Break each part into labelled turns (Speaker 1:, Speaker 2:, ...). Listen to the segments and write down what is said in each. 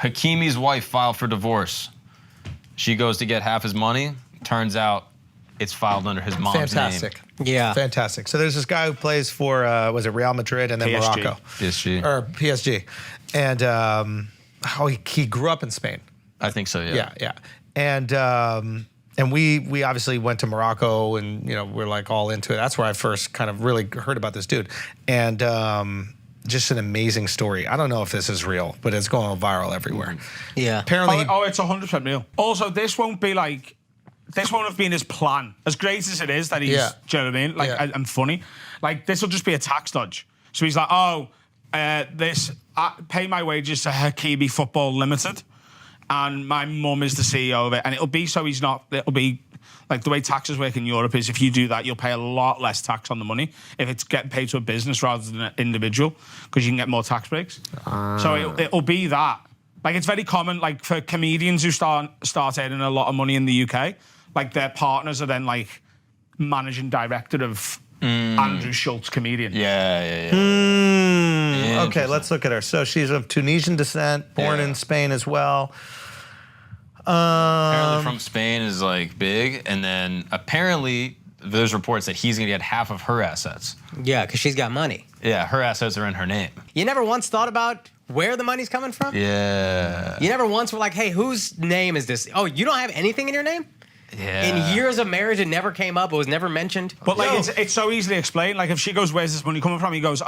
Speaker 1: Hakimi's wife filed for divorce. She goes to get half his money. Turns out it's filed under his mom's name.
Speaker 2: Yeah.
Speaker 3: Fantastic. So there's this guy who plays for, was it Real Madrid and then
Speaker 4: PSG.
Speaker 3: Morocco?
Speaker 1: PSG.
Speaker 3: Or PSG. And he grew up in Spain.
Speaker 1: I think so, yeah.
Speaker 3: Yeah. And we obviously went to Morocco and, we're like all into it. That's where I first kind of really heard about this dude. And just an amazing story. I don't know if this is real, but it's going viral everywhere.
Speaker 2: Yeah.
Speaker 3: Apparently.
Speaker 4: It's 100% real. Also, this won't have been his plan. As great as it is that he's, do you know what I mean? Like, and funny. Like, this will just be a tax dodge. So he's like, pay my wages to Hakimi Football Limited, and my mum is the CEO of it. And it'll be like the way taxes work in Europe is if you do that, you'll pay a lot less tax on the money if it's getting paid to a business rather than an individual, because you can get more tax breaks. So it'll be that. Like, it's very common, like, for comedians who start earning a lot of money in the UK, like, their partners are then, like, managing director of Andrew Schulz comedian.
Speaker 1: Yeah.
Speaker 3: Okay, let's look at her. So she's of Tunisian descent, born in Spain as well.
Speaker 1: Apparently from Spain is, like, big. And then apparently there's reports that he's going to get half of her assets.
Speaker 2: Yeah, because she's got money.
Speaker 1: Yeah, her assets are in her name.
Speaker 2: You never once thought about where the money's coming from?
Speaker 1: Yeah.
Speaker 2: You never once were like, hey, whose name is this? Oh, you don't have anything in your name?
Speaker 1: Yeah.
Speaker 2: In years of marriage, it never came up. It was never mentioned.
Speaker 4: But, like, it's so easily explained. Like, if she goes, where's this money coming from? He goes,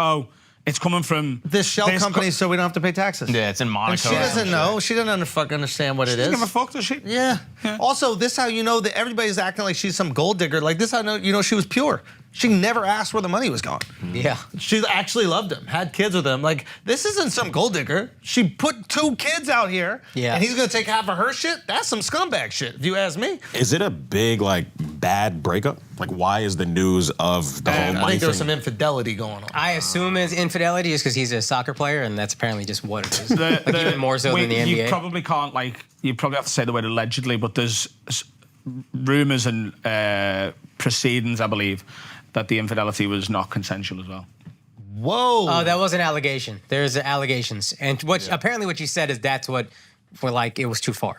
Speaker 4: it's coming from
Speaker 3: this shell company, so we don't have to pay taxes.
Speaker 1: Yeah, it's in Monaco.
Speaker 3: And she doesn't know. She doesn't fucking understand what it is.
Speaker 4: She doesn't give a fuck, does she?
Speaker 3: Yeah. Also, this how you know that everybody's acting like she's some gold digger. Like, this how you know she was pure. She never asked where the money was going.
Speaker 2: Yeah.
Speaker 3: She actually loved him, had kids with him. Like, this isn't some gold digger. She put 2 kids out here, and he's going to take half of her shit? That's some scumbag shit, if you ask me.
Speaker 5: Is it a big, like, bad breakup? Like, why is the news of the whole money
Speaker 3: I think there's
Speaker 5: thing?
Speaker 3: some infidelity going on.
Speaker 2: I assume it's infidelity just because he's a soccer player, and that's apparently just what it is. Like, even more so than the NBA.
Speaker 4: You probably can't, you probably have to say the word allegedly, but there's rumours and proceedings, I believe, that the infidelity was not consensual as well.
Speaker 3: Whoa.
Speaker 2: Oh, that was an allegation. There's allegations. And apparently what she said is that's what, it was too far.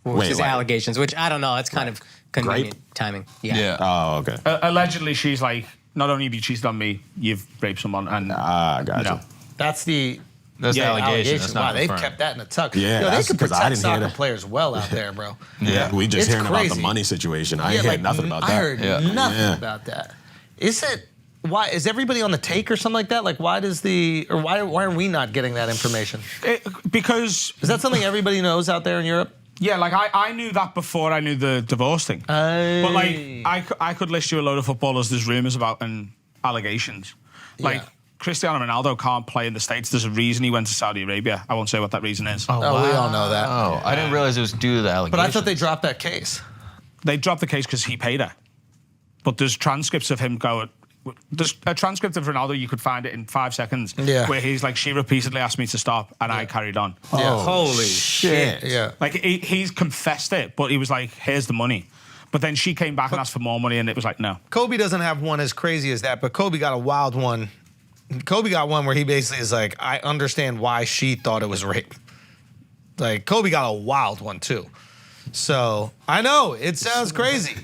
Speaker 2: Which is allegations, which I don't know. It's kind of convenient timing. Yeah.
Speaker 5: Oh, okay.
Speaker 4: Allegedly, she's like, not only have you cheated on me, you've raped someone. And
Speaker 5: gotcha.
Speaker 4: No.
Speaker 3: That's the
Speaker 1: allegation. That's
Speaker 3: wow,
Speaker 1: not
Speaker 3: they've
Speaker 1: confirmed.
Speaker 3: kept that in the tuck.
Speaker 5: Yeah,
Speaker 3: they
Speaker 5: that's
Speaker 3: can
Speaker 5: 'cause I
Speaker 3: protect
Speaker 5: didn't hear
Speaker 3: soccer
Speaker 5: that.
Speaker 3: players well out there, bro.
Speaker 1: Yeah.
Speaker 5: We just
Speaker 3: It's
Speaker 5: hearing about the
Speaker 3: crazy.
Speaker 5: money situation. I ain't heard nothing about that.
Speaker 3: I heard nothing about that. Is it? Why is everybody on the take or something like that? Like, why are we not getting that information?
Speaker 4: Because
Speaker 3: is that something everybody knows out there in Europe?
Speaker 4: Yeah, like I knew that before I knew the divorce thing. But like I could list you a load of footballers there's rumours about and allegations. Like Cristiano Ronaldo can't play in the States. There's a reason he went to Saudi Arabia. I won't say what that reason is.
Speaker 3: Oh, wow. We all know that.
Speaker 1: Oh, I didn't realize it was due to the allegations.
Speaker 3: But I thought they dropped that case.
Speaker 4: They dropped the case because he paid her. But there's transcripts of him going. There's a transcript of Ronaldo, you could find it in 5 seconds, where he's like, she repeatedly asked me to stop, and I carried on.
Speaker 2: Oh, holy shit.
Speaker 3: Yeah.
Speaker 4: Like, he's confessed it, but he was like, here's the money. But then she came back and asked for more money, and it was like, no.
Speaker 3: Kobe doesn't have one as crazy as that, but Kobe got a wild one. Kobe got one where he basically is like, I understand why she thought it was rape. Like, Kobe got a wild one, too. So, I know, it sounds crazy.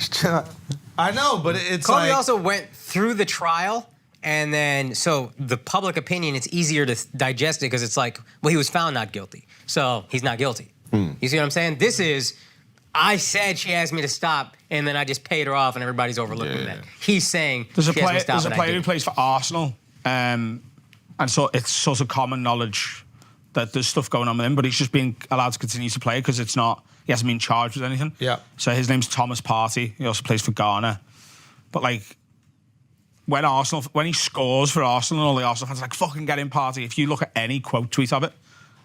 Speaker 3: I know, but it's
Speaker 2: Kobe also went through the trial, and then, so the public opinion, it's easier to digest it because it's like, well, he was found not guilty. So he's not guilty. You see what I'm saying? This is, I said she asked me to stop, and then I just paid her off, and everybody's overlooking that. He's saying
Speaker 4: there's a
Speaker 2: she asked me to stop,
Speaker 4: player who plays for Arsenal, and so it's sort of common knowledge that there's stuff going on with him, but he's just being allowed to continue to play because it's not, he hasn't been charged with anything.
Speaker 3: Yeah.
Speaker 4: So his name's Thomas Partey. He also plays for Ghana. But like, when he scores for Arsenal, and all the Arsenal fans are like, fucking get him, Partey. If you look at any quote tweet of it,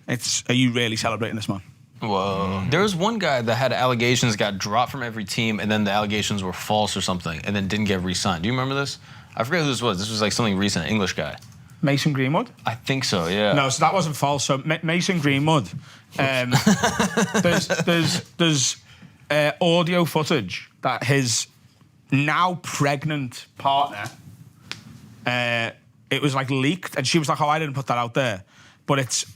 Speaker 4: it's, are you really celebrating this man?
Speaker 1: Whoa. There was one guy that had allegations, got dropped from every team, and then the allegations were false or something, and then didn't get re-signed. Do you remember this? I forget who this was. This was like something recent, English guy.
Speaker 4: Mason Greenwood?
Speaker 1: I think so, yeah.
Speaker 4: No, so that wasn't false. So Mason Greenwood, there's audio footage that his now pregnant partner, it was like leaked, and she was like, oh, I didn't put that out there. But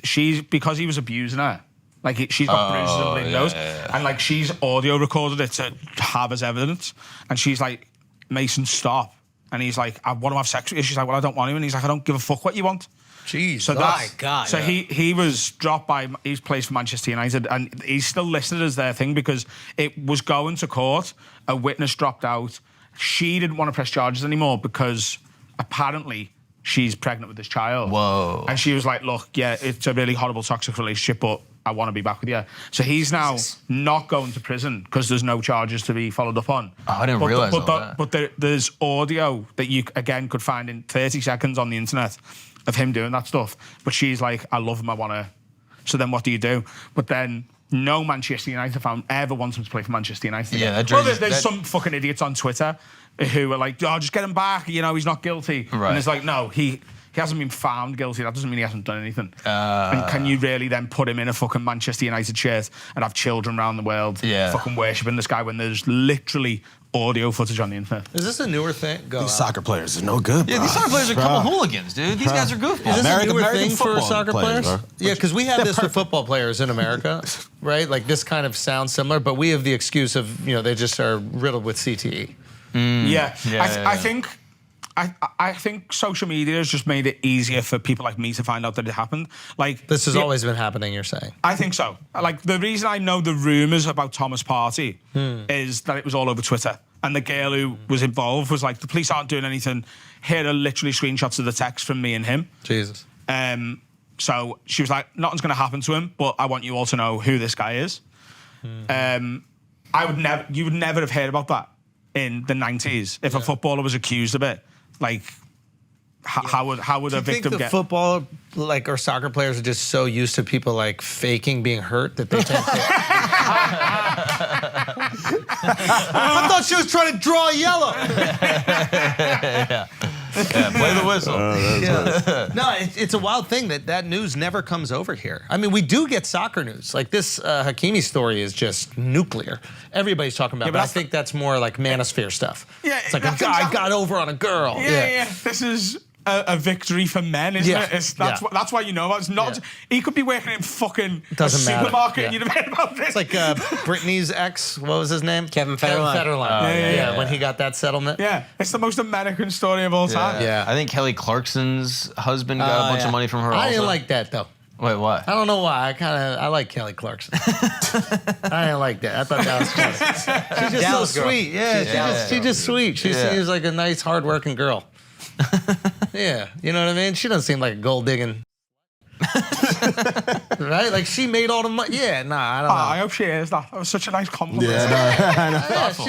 Speaker 4: because he was abusing her, Like she's got bruises and bleeding nose, and like she's audio recorded it to have as evidence. And she's like, Mason, stop. And he's like, I want to have sex with you. She's like, well, I don't want to. And he's like, I don't give a fuck what you want.
Speaker 3: Jeez.
Speaker 4: So
Speaker 2: my God.
Speaker 4: So he was dropped by. He plays for Manchester United, and he's still listed as their thing because it was going to court. A witness dropped out. She didn't want to press charges anymore because apparently she's pregnant with this child.
Speaker 1: Whoa.
Speaker 4: And she was like, look, yeah, it's a really horrible, toxic relationship, but I want to be back with you. So he's now not going to prison because there's no charges to be followed up on.
Speaker 1: Oh, I didn't realize all that.
Speaker 4: But there's audio that you, again, could find in 30 seconds on the internet of him doing that stuff. But she's like, I love him, I want to. So then what do you do? But then no Manchester United fan ever wants him to play for Manchester United.
Speaker 1: Yeah, that
Speaker 4: well,
Speaker 1: jersey-
Speaker 4: there's
Speaker 1: that-
Speaker 4: some fucking idiots on Twitter who are like, oh, just get him back. You know, he's not guilty.
Speaker 1: Right.
Speaker 4: And it's like, no, he hasn't been found guilty. That doesn't mean he hasn't done anything. And can you really then put him in a fucking Manchester United shirt and have children around the world fucking worshipping this guy when there's literally audio footage on the internet?
Speaker 3: Is this a newer thing? Go
Speaker 5: These
Speaker 3: on.
Speaker 5: soccer players are no good.
Speaker 1: Yeah,
Speaker 5: bro.
Speaker 1: these soccer players are a
Speaker 5: Bro.
Speaker 1: couple hooligans, dude. These guys are goofballs.
Speaker 3: Is this
Speaker 5: American-
Speaker 3: a newer
Speaker 5: American
Speaker 3: thing for
Speaker 5: football
Speaker 3: soccer players?
Speaker 5: players, bro.
Speaker 3: Yeah, because we have this with football players in America, right? Like this kind of sounds similar, but we have the excuse of, they just are riddled with CTE.
Speaker 4: I think social media has just made it easier for people like me to find out that it happened. Like
Speaker 3: This has always been happening, you're saying?
Speaker 4: I think so. Like the reason I know the rumours about Thomas Partey is that it was all over Twitter. And the girl who was involved was like, the police aren't doing anything. Here are literally screenshots of the text from me and him.
Speaker 3: Jesus.
Speaker 4: So she was like, nothing's going to happen to him, but I want you all to know who this guy is. You would never have heard about that in the 90s if a footballer was accused of it. Like, how would
Speaker 3: Do
Speaker 4: a
Speaker 3: you think
Speaker 4: victim
Speaker 3: the
Speaker 4: get?
Speaker 3: football, or soccer players are just so used to people like faking being hurt that they think I thought she was trying to draw yellow.
Speaker 1: Yeah, play the whistle.
Speaker 3: No, it's a wild thing that news never comes over here. I mean, we do get soccer news. Like this Hakimi story is just nuclear. Everybody's talking about it, but I think that's more like manosphere stuff.
Speaker 4: Yeah,
Speaker 3: it's like a
Speaker 4: that's
Speaker 3: guy
Speaker 4: exactly-
Speaker 3: got over on a girl.
Speaker 4: Yeah. This is a victory for men, isn't
Speaker 3: Yeah.
Speaker 4: it? That's why you know about it. It's not.
Speaker 3: Yeah.
Speaker 4: He could be working in fucking
Speaker 3: Doesn't
Speaker 4: a
Speaker 3: matter.
Speaker 4: supermarket.
Speaker 3: Yeah.
Speaker 4: You'd have heard about this.
Speaker 3: It's like Britney's ex, what was his name?
Speaker 2: Kevin Federline.
Speaker 3: Yeah, when he got that settlement.
Speaker 4: yeah, it's the most American story of all time.
Speaker 3: Yeah.
Speaker 1: I think Kelly Clarkson's husband got a bunch of money from her.
Speaker 3: I didn't
Speaker 1: also.
Speaker 3: like that though.
Speaker 1: Wait, what?
Speaker 3: I don't know why. I like Kelly Clarkson. I didn't like that. I thought that was funny. She's just
Speaker 2: Dallas
Speaker 3: so
Speaker 2: girl.
Speaker 3: sweet. Yeah, she's just sweet. She seems like a nice, hardworking girl. Yeah, you know what I mean? She doesn't seem like a gold digging. Right? Like she made all the money. Yeah, nah, I don't know.
Speaker 4: I hope she is that. That was such a nice compliment.
Speaker 5: Yeah, no, I know.
Speaker 3: Yeah, she